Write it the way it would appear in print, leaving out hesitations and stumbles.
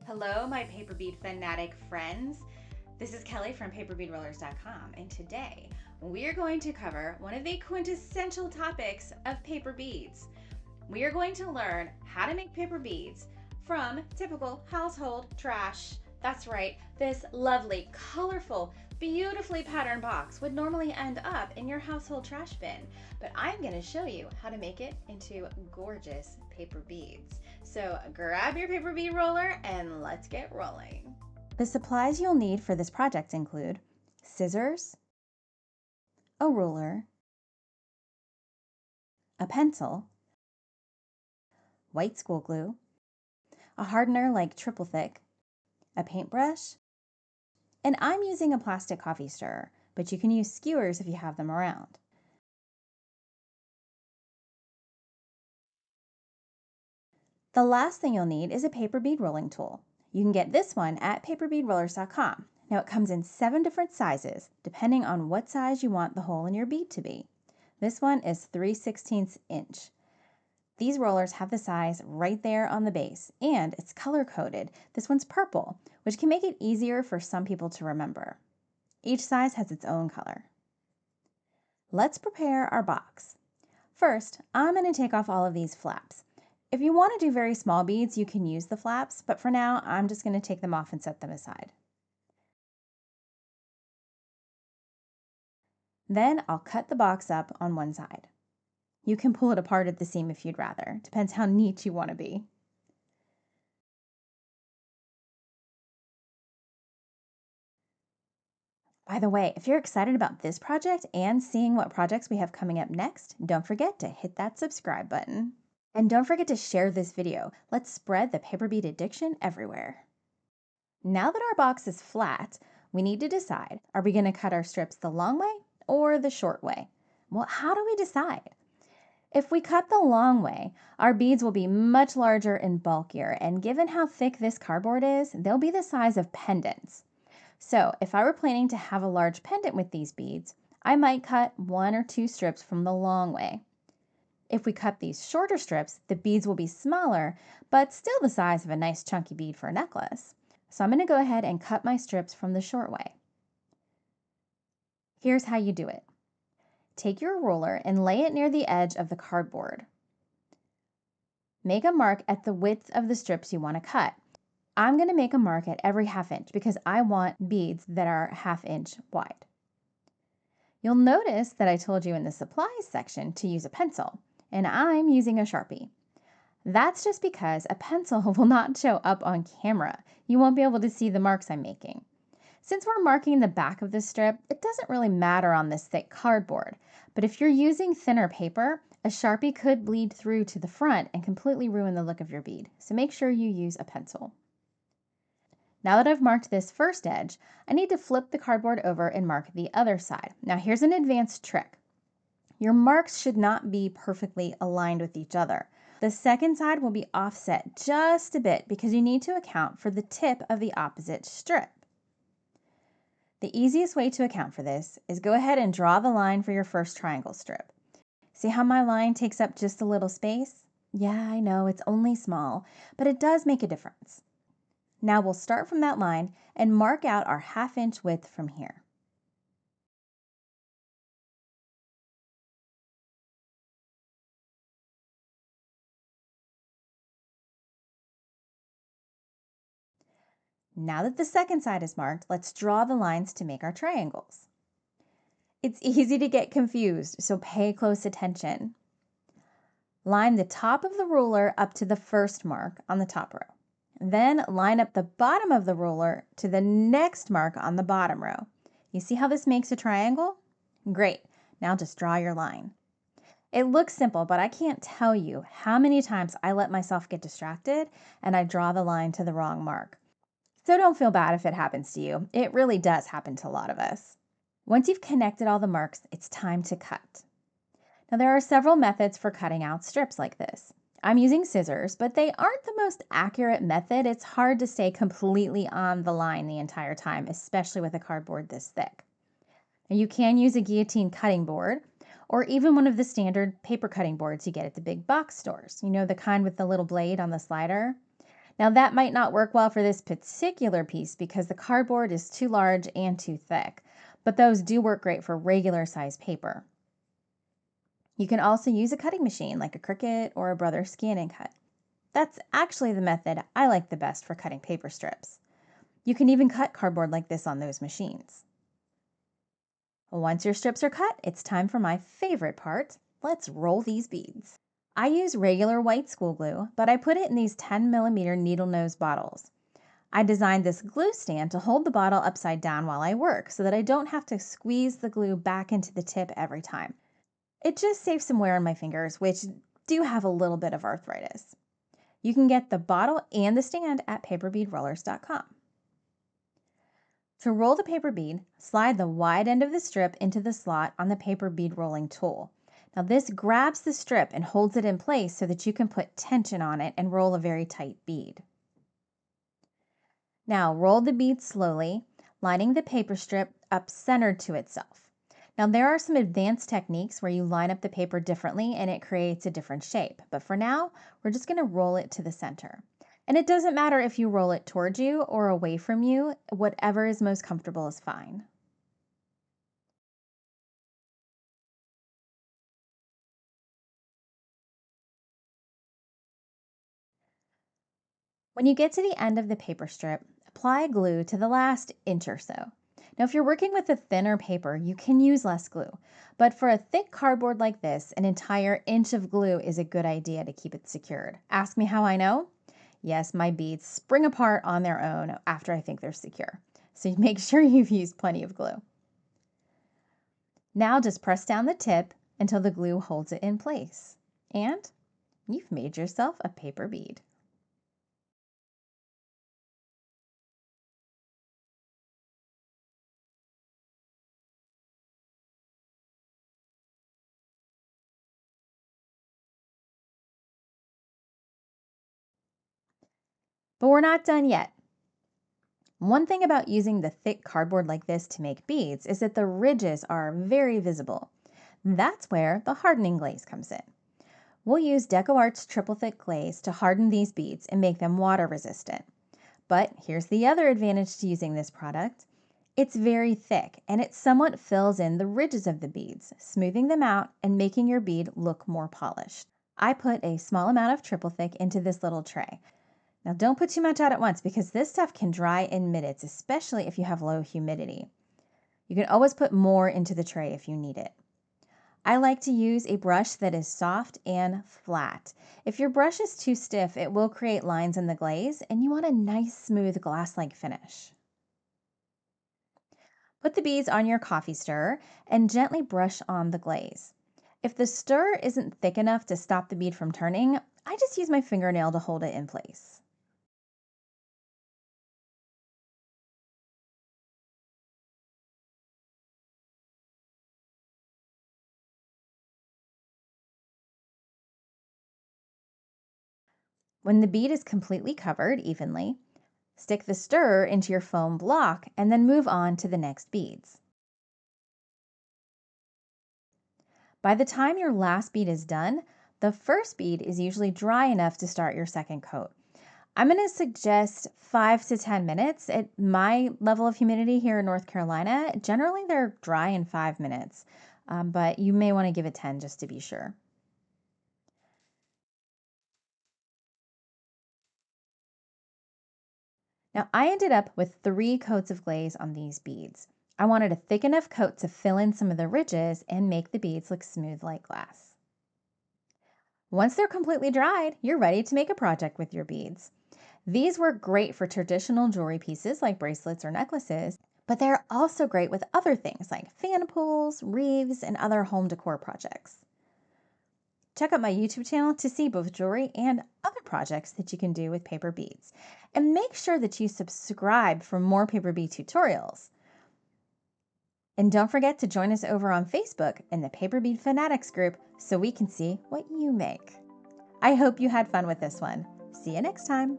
Hello, my paper bead fanatic friends. This is Kelly from paperbeadrollers.com, and today we are going to cover one of the quintessential topics of paper beads. We are going to learn how to make paper beads from typical household trash. That's right, this lovely, colorful, beautifully patterned box would normally end up in your household trash bin, but I'm going to show you how to make it into gorgeous paper beads. So grab your paper bead roller and let's get rolling. The supplies you'll need for this project include scissors, a ruler, a pencil, white school glue, a hardener like triple thick, a paintbrush, and I'm using a plastic coffee stirrer, but you can use skewers if you have them around. The last thing you'll need is a paper bead rolling tool. You can get this one at paperbeadrollers.com. Now it comes in 7 different sizes, depending on what size you want the hole in your bead to be. This one is 3/16 inch. These rollers have the size right there on the base, and it's color coded. This one's purple, which can make it easier for some people to remember. Each size has its own color. Let's prepare our box. First, I'm going to take off all of these flaps. If you want to do very small beads, you can use the flaps, but for now, I'm just going to take them off and set them aside. Then I'll cut the box up on one side. You can pull it apart at the seam if you'd rather. Depends how neat you want to be. By the way, if you're excited about this project and seeing what projects we have coming up next, don't forget to hit that subscribe button. And don't forget to share this video. Let's spread the paper bead addiction everywhere. Now that our box is flat, we need to decide, are we going to cut our strips the long way or the short way? Well, how do we decide? If we cut the long way, our beads will be much larger and bulkier, and given how thick this cardboard is, they'll be the size of pendants. So if I were planning to have a large pendant with these beads, I might cut 1 or 2 strips from the long way. If we cut these shorter strips, the beads will be smaller, but still the size of a nice chunky bead for a necklace. So I'm going to go ahead and cut my strips from the short way. Here's how you do it. Take your ruler and lay it near the edge of the cardboard. Make a mark at the width of the strips you want to cut. I'm going to make a mark at every 1/2 inch because I want beads that are 1/2 inch wide. You'll notice that I told you in the supplies section to use a pencil, and I'm using a Sharpie. That's just because a pencil will not show up on camera. You won't be able to see the marks I'm making. Since we're marking the back of the strip, it doesn't really matter on this thick cardboard, but if you're using thinner paper, a Sharpie could bleed through to the front and completely ruin the look of your bead, so make sure you use a pencil. Now that I've marked this first edge, I need to flip the cardboard over and mark the other side. Now here's an advanced trick. Your marks should not be perfectly aligned with each other. The second side will be offset just a bit because you need to account for the tip of the opposite strip. The easiest way to account for this is go ahead and draw the line for your first triangle strip. See how my line takes up just a little space? Yeah, I know it's only small, but it does make a difference. Now we'll start from that line and mark out our 1/2 inch width from here. Now that the second side is marked, let's draw the lines to make our triangles. It's easy to get confused, so pay close attention. Line the top of the ruler up to the first mark on the top row. Then line up the bottom of the ruler to the next mark on the bottom row. You see how this makes a triangle? Great. Now just draw your line. It looks simple, but I can't tell you how many times I let myself get distracted and I draw the line to the wrong mark. So don't feel bad if it happens to you. It really does happen to a lot of us. Once you've connected all the marks, it's time to cut. Now there are several methods for cutting out strips like this. I'm using scissors, but they aren't the most accurate method. It's hard to stay completely on the line the entire time, especially with a cardboard this thick. Now you can use a guillotine cutting board or even one of the standard paper cutting boards you get at the big box stores. You know, the kind with the little blade on the slider? Now that might not work well for this particular piece because the cardboard is too large and too thick, but those do work great for regular size paper. You can also use a cutting machine like a Cricut or a Brother Scan and Cut. That's actually the method I like the best for cutting paper strips. You can even cut cardboard like this on those machines. Once your strips are cut, it's time for my favorite part. Let's roll these beads. I use regular white school glue, but I put it in these 10mm needle nose bottles. I designed this glue stand to hold the bottle upside down while I work so that I don't have to squeeze the glue back into the tip every time. It just saves some wear on my fingers, which do have a little bit of arthritis. You can get the bottle and the stand at paperbeadrollers.com. To roll the paper bead, slide the wide end of the strip into the slot on the paper bead rolling tool. Now this grabs the strip and holds it in place so that you can put tension on it and roll a very tight bead. Now roll the bead slowly, lining the paper strip up centered to itself. Now there are some advanced techniques where you line up the paper differently and it creates a different shape, but for now, we're just going to roll it to the center. And it doesn't matter if you roll it towards you or away from you, whatever is most comfortable is fine. When you get to the end of the paper strip, apply glue to the last inch or so. Now, if you're working with a thinner paper, you can use less glue, but for a thick cardboard like this, an entire inch of glue is a good idea to keep it secured. Ask me how I know? Yes, my beads spring apart on their own after I think they're secure. So make sure you've used plenty of glue. Now just press down the tip until the glue holds it in place. And you've made yourself a paper bead. But we're not done yet. One thing about using the thick cardboard like this to make beads is that the ridges are very visible. That's where the hardening glaze comes in. We'll use DecoArt's triple thick glaze to harden these beads and make them water resistant. But here's the other advantage to using this product. It's very thick and it somewhat fills in the ridges of the beads, smoothing them out and making your bead look more polished. I put a small amount of triple thick into this little tray. Now don't put too much out at once because this stuff can dry in minutes, especially if you have low humidity. You can always put more into the tray if you need it. I like to use a brush that is soft and flat. If your brush is too stiff, it will create lines in the glaze and you want a nice smooth glass-like finish. Put the beads on your coffee stirrer and gently brush on the glaze. If the stirrer isn't thick enough to stop the bead from turning, I just use my fingernail to hold it in place. When the bead is completely covered evenly, stick the stirrer into your foam block and then move on to the next beads. By the time your last bead is done, the first bead is usually dry enough to start your second coat. I'm going to suggest 5 to 10 minutes. At my level of humidity here in North Carolina, generally they're dry in 5 minutes, but you may want to give it 10 just to be sure. Now I ended up with 3 coats of glaze on these beads. I wanted a thick enough coat to fill in some of the ridges and make the beads look smooth like glass. Once they're completely dried, you're ready to make a project with your beads. These work great for traditional jewelry pieces like bracelets or necklaces, but they're also great with other things like fan pools, wreaths, and other home decor projects. Check out my YouTube channel to see both jewelry and other projects that you can do with paper beads. And make sure that you subscribe for more paper bead tutorials. And don't forget to join us over on Facebook in the Paper Bead Fanatics group so we can see what you make. I hope you had fun with this one. See you next time.